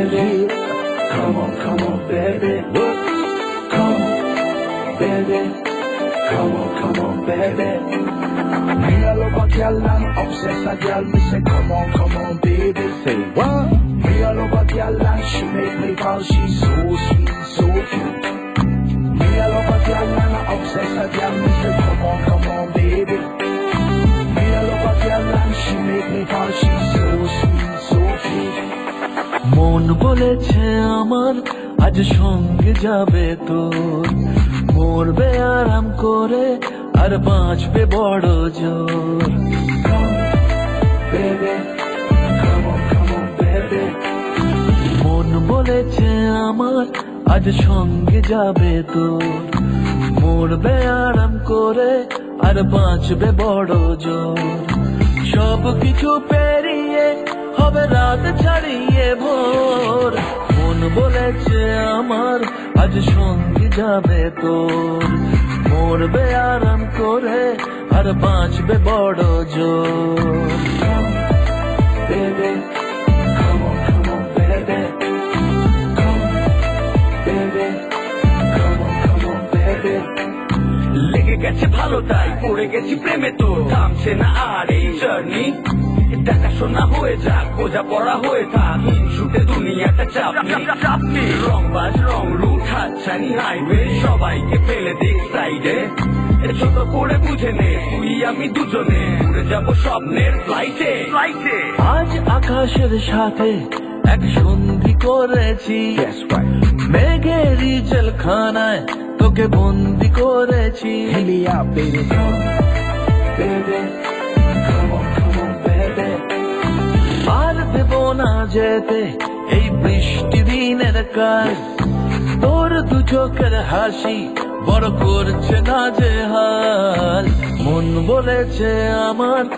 baby. Come on, baby. Come on, baby. Come on, baby. Me a love a girl and obsess a girl. Me say, come on, baby. Say what? Me a love a girl and she make me fall. She's so sweet, so cute. Me a love a girl and I obsess a girl. Me say, come on, baby. Me a love a girl and she make me fall. She's so sweet, so cute. মন বলেছে আমার আজ সঙ্গে যাবে তোর, মরবে আরাম করে আর বাঁচবে বড় জোর। Baby, come on, baby. মন বলেছে আমার আজ সঙ্গে যাবে তোর, মরবে আরাম করে আর বাঁচবে বড় জোর। সব কিছু পেরিয়ে হবে রাত ছাড়িয়ে ভোর, মন বলেছে আমার আজ সঙ্গে যাবে তোর, মরবে আরাম করে আর বাঁচবে বড় জোর। Baby, come on, baby. Come, baby. Come on, baby. লেগে গেছে ভালো তাই পড়ে গেছি প্রেমে, তো থামছে না আর এই জার্নি। দেখাশোনা হয়ে যাক, বোঝা পড়া হয়ে থাক, শুটে দুনিয়াটা চাপনি। রংবাজ রং রুট হাতছানি হাইওয়ে, সবাইকে ফেলে দিক সাইডে। ছোট করে বুঝে নে তুই আমি দুজনে উড়ে যাবো স্বপ্নের ফ্লাইটে। আজ আকাশের সাথে এক সন্ধি করেছি, That's right. মেঘেরই জেলখানায় তোকে বন্দি করেছি। Hit me out, baby. Come, baby. Come on, baby. আর দেব না যেতে এই বৃষ্টি দিনের কাজ, তোর দু চোখের হাসি বড় করছে না যে হাল। মন বলেছে আমার